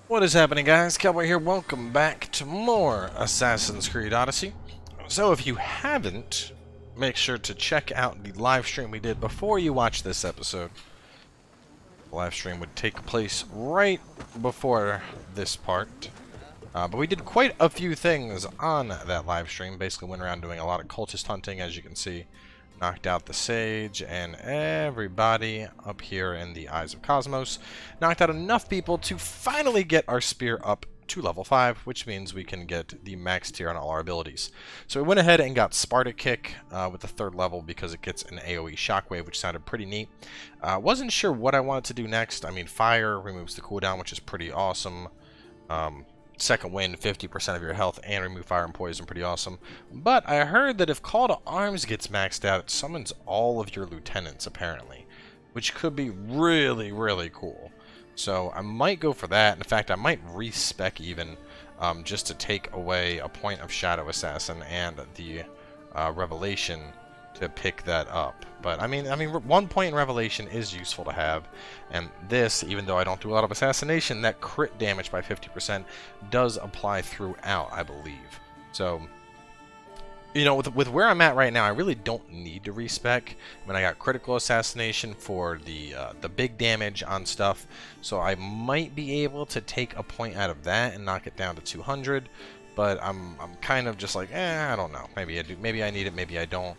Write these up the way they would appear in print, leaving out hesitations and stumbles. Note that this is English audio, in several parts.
What is happening, guys? Cowboy here. Welcome back to more Assassin's Creed Odyssey. So if you haven't, make sure to check out the live stream we did before you watch this episode. The live stream would take place right before this part. But we did quite a few things on that live stream. Basically went around doing a lot of cultist hunting, as you can see. Knocked out the Sage and everybody up here in the Eyes of Cosmos. Knocked out enough people to finally get our spear up to level 5, which means we can get the max tier on all our abilities. So we went ahead and got Sparta Kick with the 3rd level because it gets an AoE shockwave, which sounded pretty neat. Wasn't sure what I wanted to do next. I mean, fire removes the cooldown, which is pretty awesome. Second wind, 50% of your health, and remove fire and poison, pretty awesome. But I heard that if Call to Arms gets maxed out, it summons all of your lieutenants, apparently. Which could be really, really cool. So I might go for that. In fact, I might respec even, just to take away a point of Shadow Assassin and the Revelation to pick that up. But I mean 1 point in Revelation is useful to have, and this, even though I don't do a lot of assassination, that crit damage by 50% does apply throughout, I believe. So, you know, with where I'm at right now, I really don't need to respec. I mean, I got critical assassination for the big damage on stuff, so I might be able to take a point out of that and knock it down to 200. But I'm kind of just like, I don't know. Maybe I do. Maybe I need it. Maybe I don't.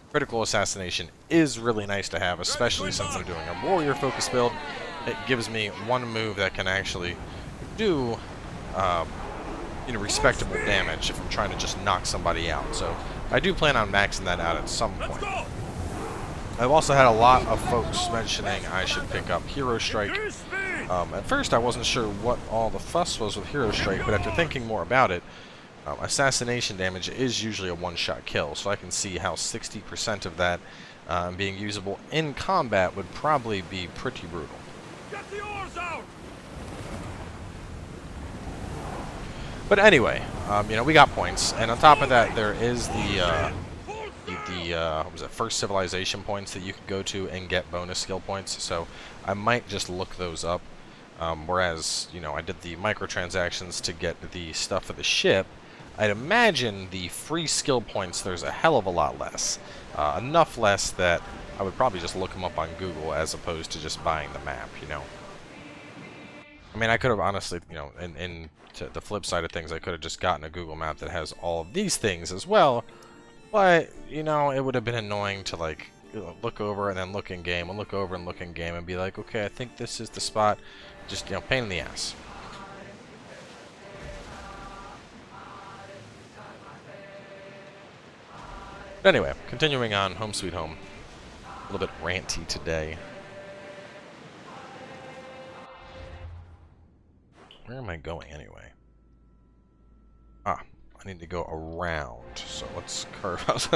Critical assassination is really nice to have, especially since I'm doing a warrior focus build. It gives me one move that can actually do, respectable damage if I'm trying to just knock somebody out. So I do plan on maxing that out at some point. I've also had a lot of folks mentioning I should pick up Hero Strike. At first I wasn't sure what all the fuss was with Hero Strike, but after thinking more about it, assassination damage is usually a one-shot kill, so I can see how 60% of that being usable in combat would probably be pretty brutal. Get the oars out! But anyway, we got points, and on top of that, there is the what was it, first civilization points that you could go to and get bonus skill points. So I might just look those up. Whereas, I did the microtransactions to get the stuff for the ship. I'd imagine the free skill points, there's a hell of a lot less. Enough less that I would probably just look them up on Google as opposed to just buying the map, I mean, I could have honestly, to the flip side of things, I could have just gotten a Google map that has all of these things as well. But, it would have been annoying to, like, look over and then look in game, and look over and look in game, and be like, okay, I think this is the spot. Just, pain in the ass. But anyway, continuing on, Home Sweet Home. A little bit ranty today. Where am I going anyway? I need to go around. So let's curve. I was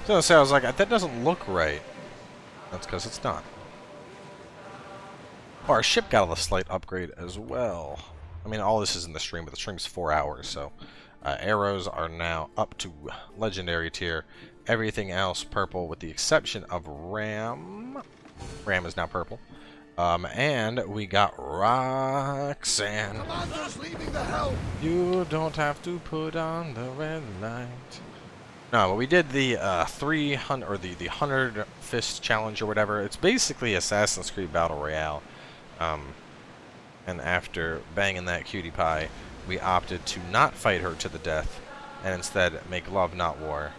gonna say, I was like, that doesn't look right. That's because it's not. Oh, our ship got a slight upgrade as well. I mean, all this is in the stream, but the stream's 4 hours, so arrows are now up to legendary tier. Everything else purple, with the exception of Ram. Ram is now purple. And we got Roxanne. Commander's leaving the helm! You don't have to put on the red light. No, but we did the 300 or the 100 fist challenge or whatever. It's basically Assassin's Creed Battle Royale. And after banging that cutie pie, we opted to not fight her to the death and instead make love, not war.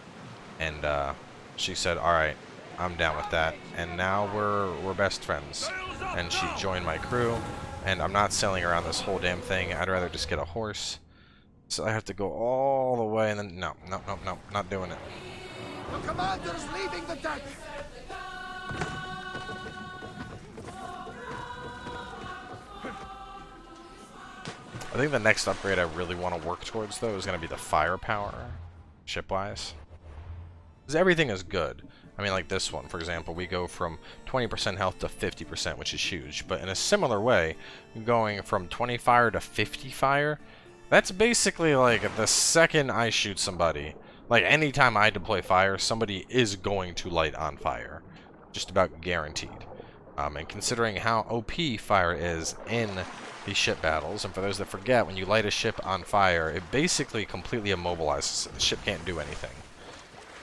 And she said, "All right, I'm down with that." And now we're best friends. And she joined my crew. And I'm not sailing around this whole damn thing. I'd rather just get a horse. So I have to go all the way, and then no, not doing it. The commander's leaving the deck! I think the next upgrade I really want to work towards, though, is going to be the firepower, ship-wise. Because everything is good. I mean, like this one, for example, we go from 20% health to 50%, which is huge. But in a similar way, going from 20 fire to 50 fire, that's basically like the second I shoot somebody, like anytime I deploy fire, somebody is going to light on fire. Just about guaranteed. And considering how OP fire is in these ship battles, and for those that forget, when you light a ship on fire, it basically completely immobilizes it. The ship can't do anything.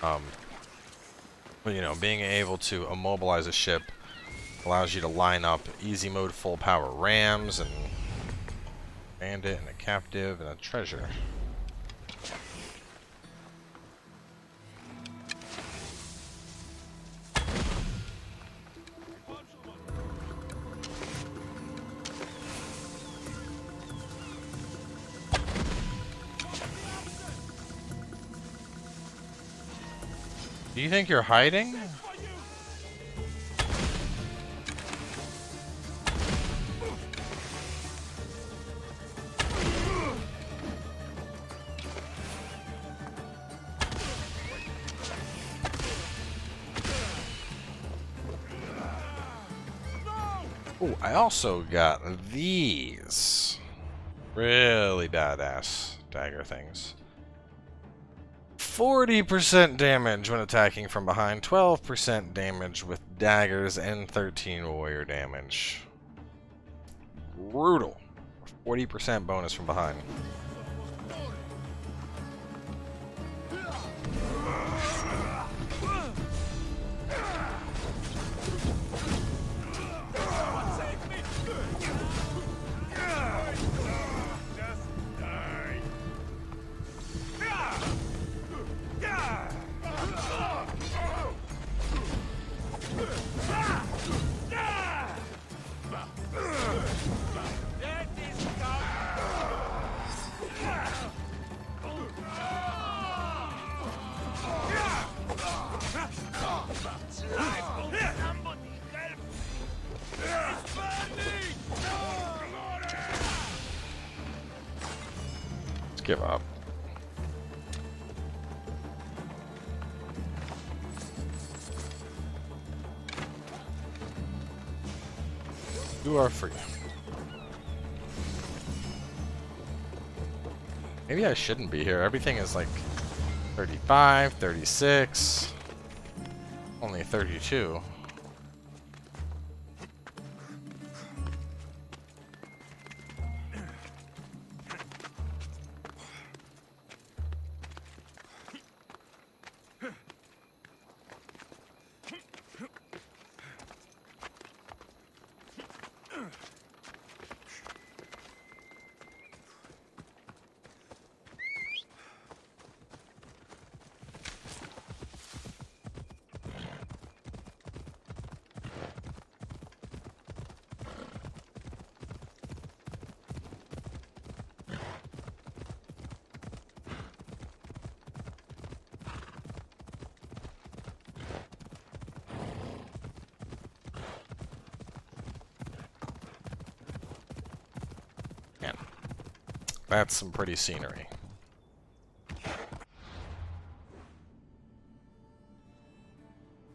But, you know, being able to immobilize a ship allows you to line up easy mode full power rams and bandit and a captive and a treasure. Do you think you're hiding? Oh, I also got these really badass dagger things. 40% damage when attacking from behind, 12% damage with daggers, and 13 warrior damage. Brutal. 40% bonus from behind. Let's give up. You are free. Maybe I shouldn't be here. Everything is like 35, 36, only 32. Man, that's some pretty scenery.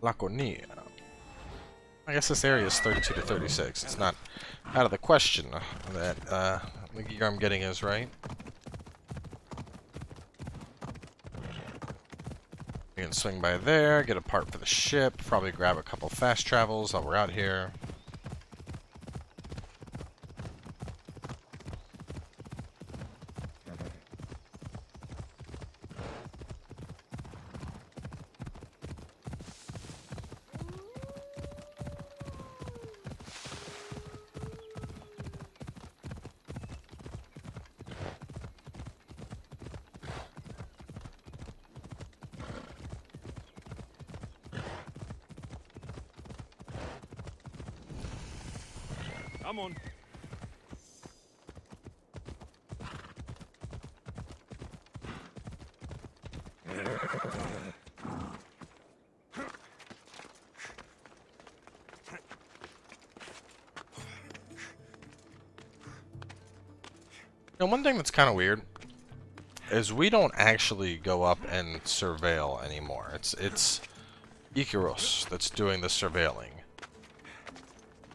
Laconia. I guess this area is 32 to 36. It's not out of the question that the gear I'm getting is right. We can swing by there, get a part for the ship, probably grab a couple fast travels while we're out here. Come on. Now, one thing that's kind of weird is we don't actually go up and surveil anymore. It's Icarus that's doing the surveilling.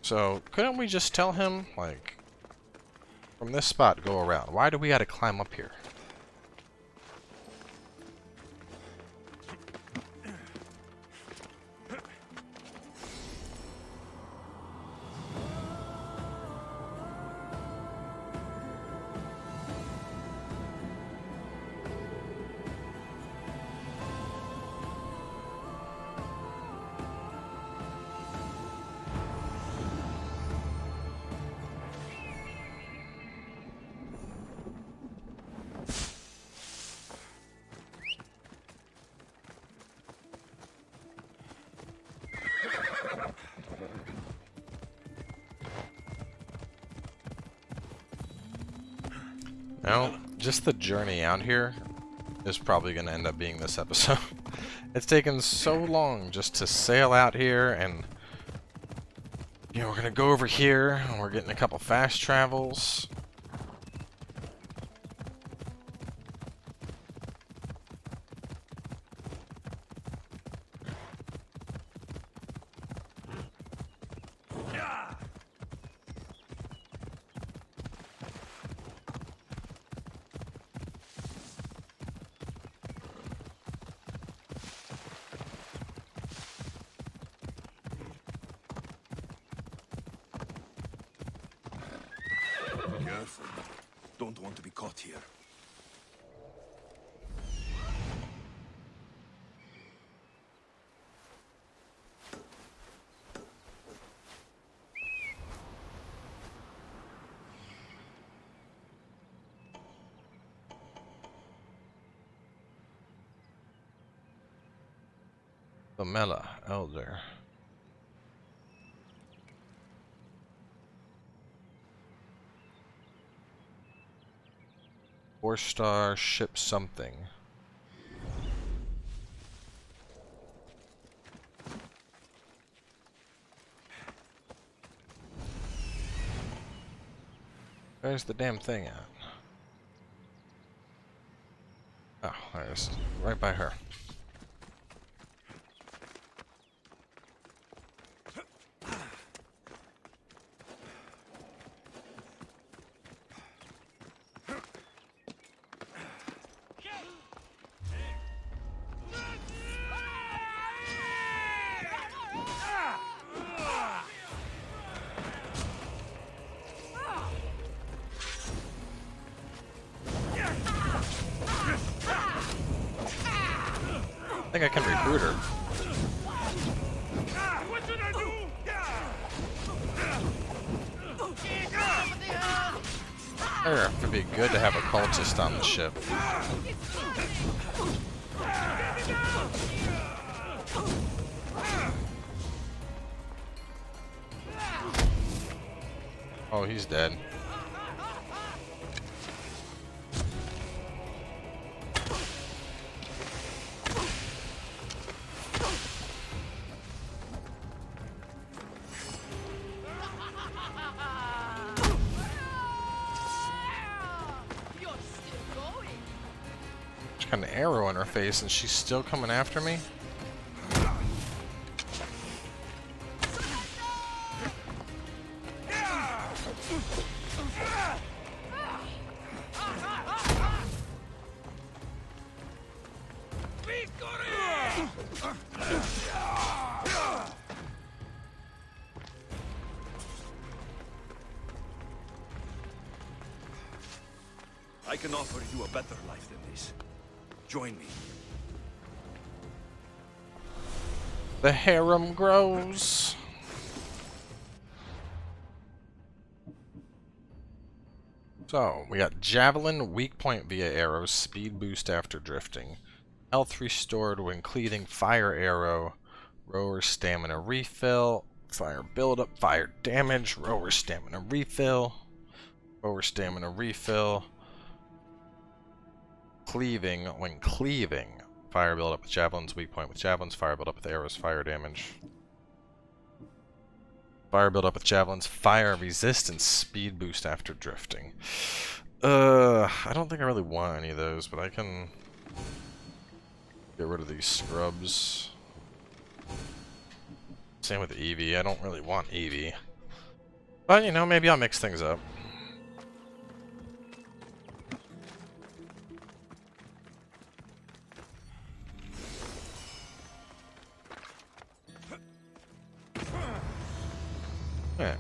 So, couldn't we just tell him, like, from this spot, go around? Why do we gotta climb up here? Now, just the journey out here is probably going to end up being this episode. It's taken so long just to sail out here, and you know, we're going to go over here, and we're getting a couple fast travels. Careful. Don't want to be caught here. Lamella, Elder. Four-star ship something. Where's the damn thing at? Oh, there it is. Right by her. I think I can recruit her. What should I do? It would be good to have a cultist on the ship. Oh, he's dead. An arrow in her face and she's still coming after me? I can offer you a better life than this. Join me. The harem grows. So, we got Javelin, weak point via arrows, speed boost after drifting, health restored when cleaving, fire arrow, rower stamina refill, fire buildup, fire damage, rower stamina refill, cleaving when cleaving, fire buildup with javelins, weak point with javelins, fire buildup with arrows, fire damage. Fire buildup with javelins, fire resistance, speed boost after drifting. I don't think I really want any of those, but I can get rid of these scrubs. Same with Eevee, I don't really want Eevee. But, you know, maybe I'll mix things up. Yeah.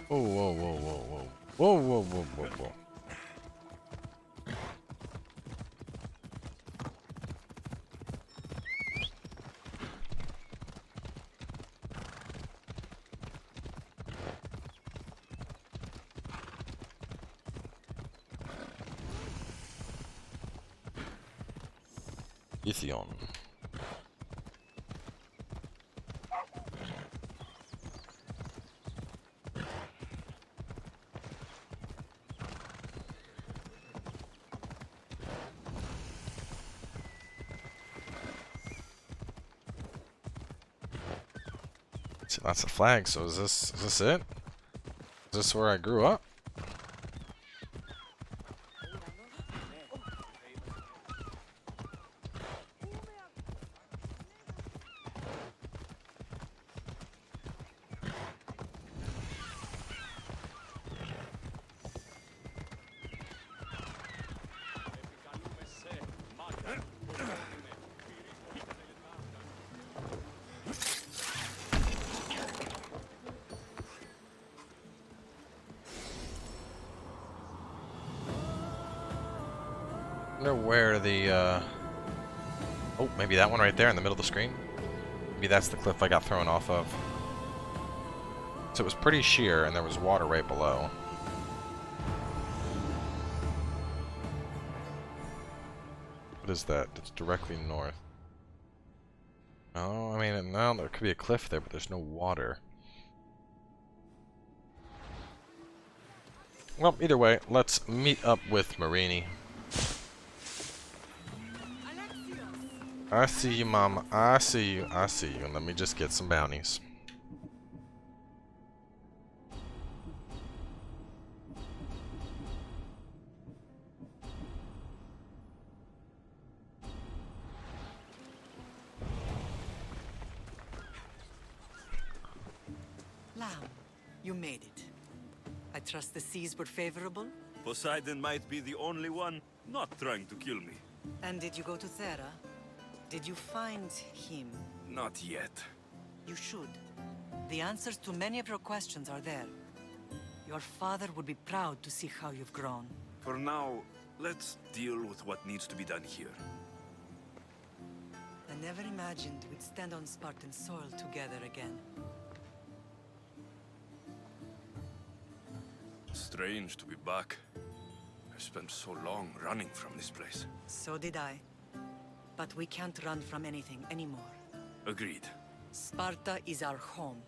Whoa, whoa, whoa, whoa, whoa. Whoa, whoa, whoa, whoa, whoa. Lithium. See, lots of flags. So is this it? Is this where I grew up? I wonder where the, oh, maybe that one right there in the middle of the screen? Maybe that's the cliff I got thrown off of. So it was pretty sheer, and there was water right below. What is that? It's directly north. Oh, I mean, no, there could be a cliff there, but there's no water. Well, either way, let's meet up with Marini. I see you, Mama. I see you. I see you. And let me just get some bounties. Lamb, you made it. I trust the seas were favorable? Poseidon might be the only one not trying to kill me. And did you go to Thera? Did you find him? Not yet. You should. The answers to many of your questions are there. Your father would be proud to see how you've grown. For now, let's deal with what needs to be done here. I never imagined we'd stand on Spartan soil together again. Strange to be back. I spent so long running from this place. So did I. But we can't run from anything anymore. Agreed. Sparta is our home.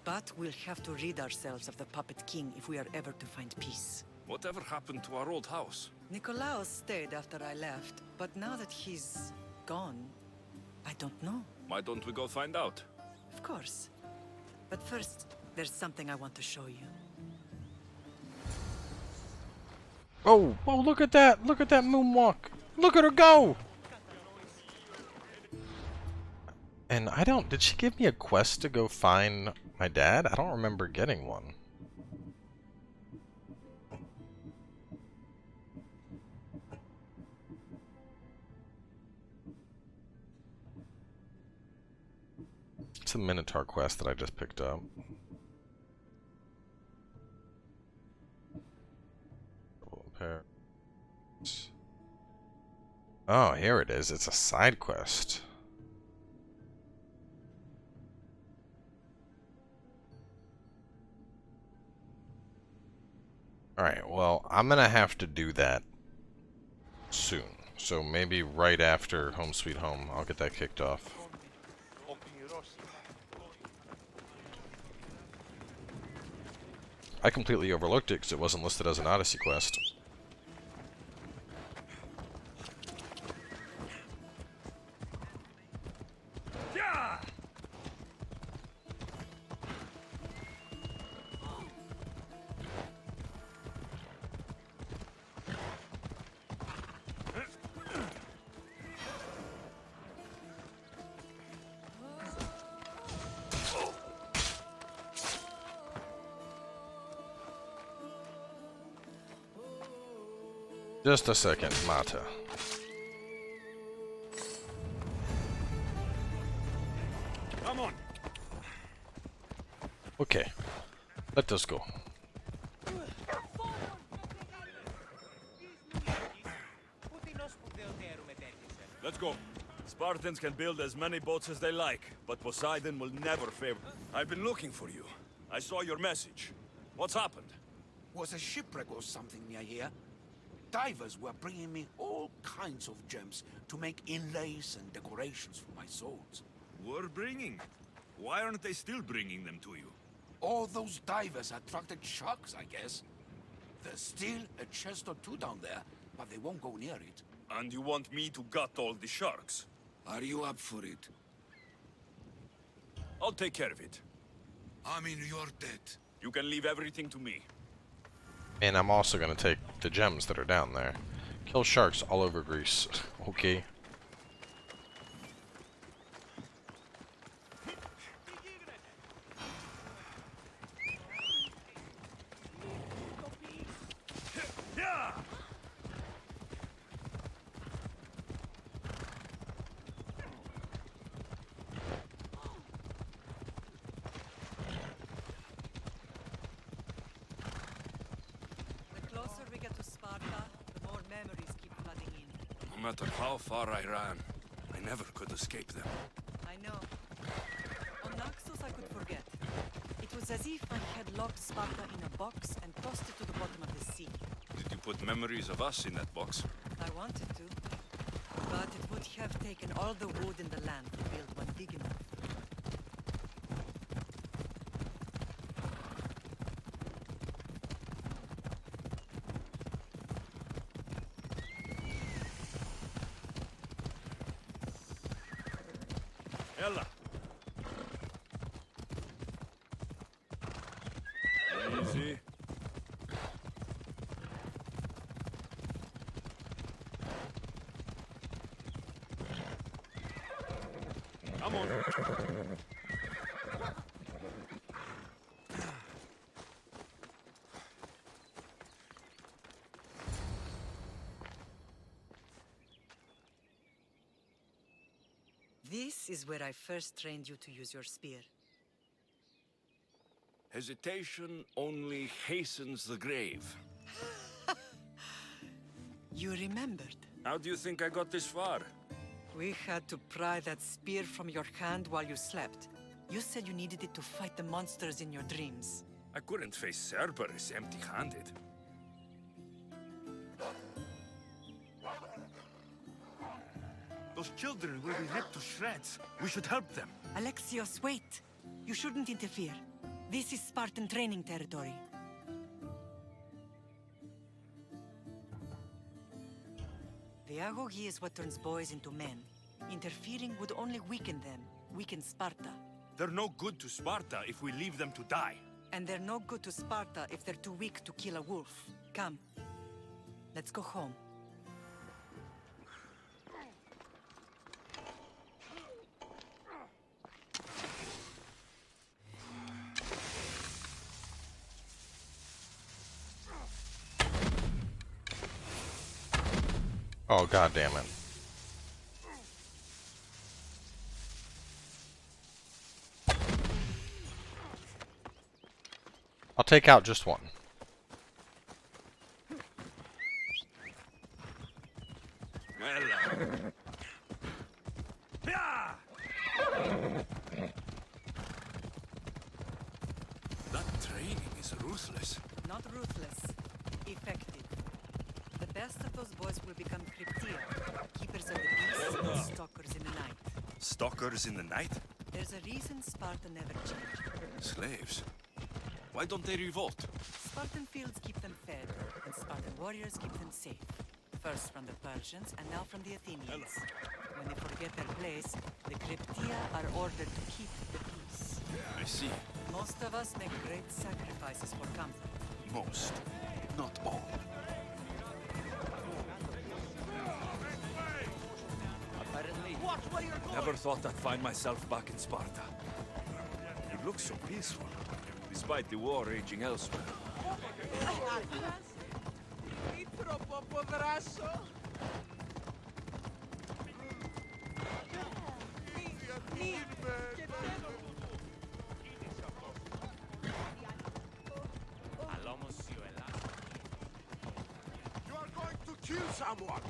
But we'll have to rid ourselves of the Puppet King if we are ever to find peace. Whatever happened to our old house? Nikolaos stayed after I left, but now that he's gone, I don't know. Why don't we go find out? Of course. But first, there's something I want to show you. Oh, whoa, look at that! Look at that moonwalk! Look at her go! And I don't... Did she give me a quest to go find my dad? I don't remember getting one. It's a Minotaur quest that I just picked up. Oh, here it is. It's a side quest. Alright, well, I'm gonna have to do that soon. So maybe right after Home Sweet Home, I'll get that kicked off. I completely overlooked it because it wasn't listed as an Odyssey quest. Just a second, Mata. Come on. Okay, let us go. Let's go. Spartans can build as many boats as they like, but Poseidon will never favor. I've been looking for you. I saw your message. What's happened? Was a shipwreck or something near here. Divers were bringing me all kinds of gems to make inlays and decorations for my swords. Were bringing? Why aren't they still bringing them to you? All those divers attracted sharks, I guess. There's still a chest or two down there, but they won't go near it. And you want me to gut all the sharks? Are you up for it? I'll take care of it. I'm in your debt. You can leave everything to me. And I'm also gonna take the gems that are down there. Kill sharks all over Greece. Okay. The closer we get to Sparta, the more memories keep flooding in. No matter how far I ran, I never could escape them. I know. On Naxos I could forget. It was as if I had locked Sparta in a box and tossed it to the bottom of the sea. Did you put memories of us in that box? I wanted to, but it would have taken all the wood in the land to build one big enough. Ella! Easy. Come on. This is where I first trained you to use your spear. Hesitation only hastens the grave. You remembered. How do you think I got this far? We had to pry that spear from your hand while you slept. You said you needed it to fight the monsters in your dreams. I couldn't face Cerberus empty-handed. Those children will be ripped to shreds. We should help them. Alexios, wait! You shouldn't interfere. This is Spartan training territory. The agoge is what turns boys into men. Interfering would only weaken them, weaken Sparta. They're no good to Sparta if we leave them to die. And they're no good to Sparta if they're too weak to kill a wolf. Come. Let's go home. Oh, god damn it. I'll take out just one. That training is ruthless. Not ruthless. Effective. The best of those boys will become cryptia, keepers of the peace and stalkers in the night. Stalkers in the night? There's a reason Sparta never changed. Slaves. Why don't they revolt? Spartan fields keep them fed, and Spartan warriors keep them safe. First from the Persians, and now from the Athenians. When they forget their place, the cryptia are ordered to keep the peace. I see. Most of us make great sacrifices for comfort. Most. Not all. Never thought I'd find myself back in Sparta. It looks so peaceful, despite the war raging elsewhere. You are going to kill someone!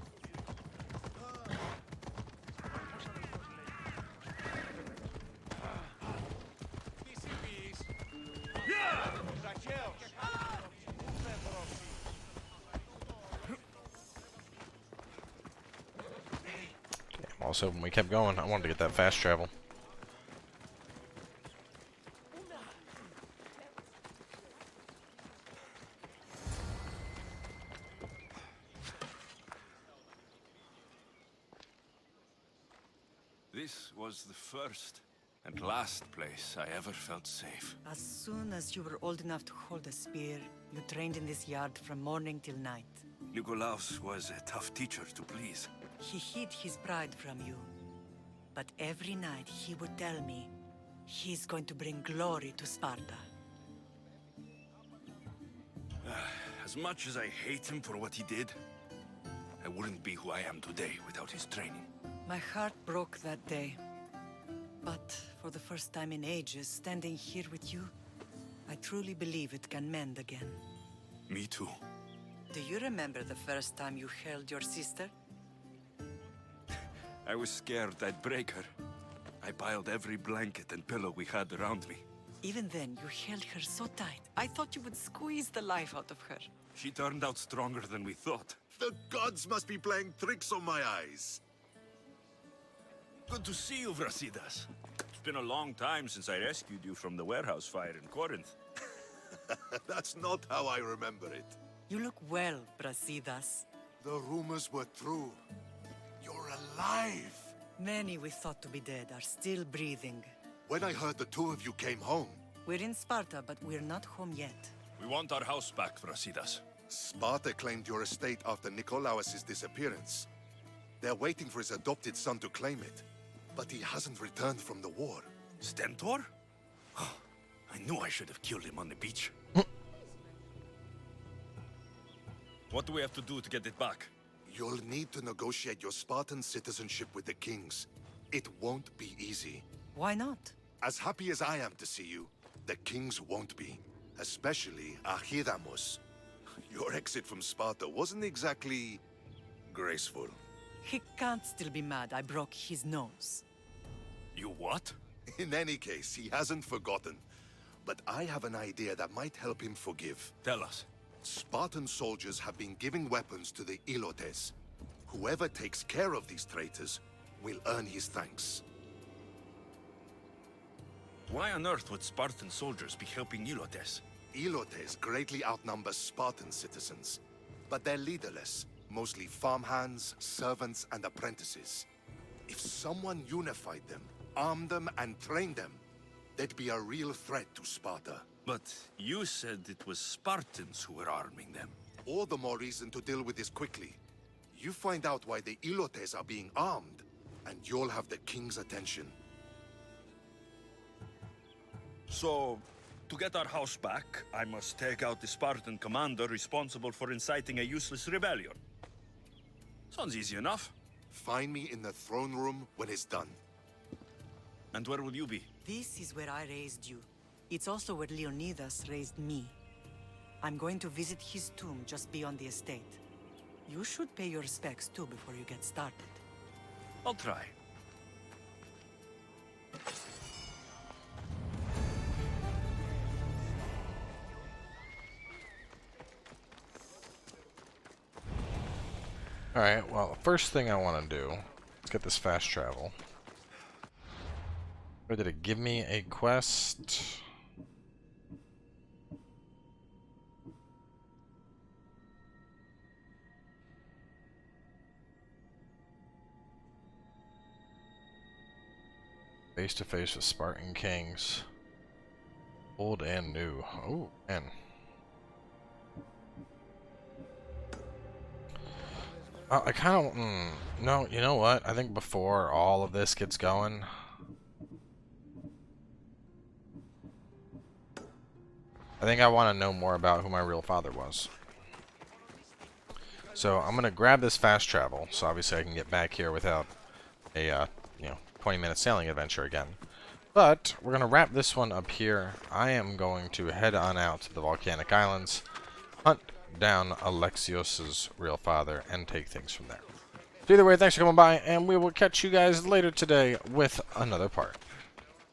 Also, when we kept going, I wanted to get that fast travel. This was the first And last place I ever felt safe. As soon as you were old enough to hold a spear, you trained in this yard from morning till night. Nikolaos was a tough teacher to please. He hid his pride from you. But every night he would tell me, he's going to bring glory to Sparta. As much as I hate him for what he did, I wouldn't be who I am today without his training. My heart broke that day. But for the first time in ages, standing here with you, I truly believe it can mend again. Me too. Do you remember the first time you held your sister? I was scared I'd break her. I piled every blanket and pillow we had around me. Even then, you held her so tight. I thought you would squeeze the life out of her. She turned out stronger than we thought. The gods must be playing tricks on my eyes. Good to see you, Brasidas. It's been a long time since I rescued you from the warehouse fire in Corinth. That's not how I remember it. You look well, Brasidas. The rumors were true. You're alive. Many we thought to be dead are still breathing. When I heard the two of you came home, We're in Sparta, but we're not home yet. We want our house back, Brasidas. Sparta claimed your estate after Nikolaos' disappearance. They're waiting for his adopted son to claim it. But he hasn't returned from the war. Stentor? I knew I should have killed him on the beach. What do we have to do to get it back? You'll need to negotiate your Spartan citizenship with the kings. It won't be easy. Why not? As happy as I am to see you, the kings won't be. Especially Archidamos. Your exit from Sparta wasn't exactly graceful. He can't still be mad I broke his nose. You what? In any case, he hasn't forgotten. But I have an idea that might help him forgive. Tell us. Spartan soldiers have been giving weapons to the Ilotes. Whoever takes care of these traitors will earn his thanks. Why on earth would Spartan soldiers be helping Ilotes? Ilotes greatly outnumber Spartan citizens, but they're leaderless, mostly farmhands, servants, and apprentices. If someone unified them, armed them, and trained them, they'd be a real threat to Sparta. But you said it was Spartans who were arming them. All the more reason to deal with this quickly. You find out why the Ilotes are being armed, and you'll have the king's attention. So, to get our house back, I must take out the Spartan commander responsible for inciting a useless rebellion. Sounds easy enough. Find me in the throne room when it's done. And where will you be? This is where I raised you. It's also where Leonidas raised me. I'm going to visit his tomb just beyond the estate. You should pay your respects too before you get started. I'll try. Alright, well, the first thing I want to do, let's get this fast travel. Or did it give me a quest? Face to face with Spartan kings. Old and new. Oh, man. I kind of... no, you know what? I think before all of this gets going... I think I want to know more about who my real father was. So I'm going to grab this fast travel, so obviously I can get back here without a, 20-minute sailing adventure again. But we're going to wrap this one up here. I am going to head on out to the volcanic islands, hunt down Alexios' real father, and take things from there. So either way, thanks for coming by, and we will catch you guys later today with another part.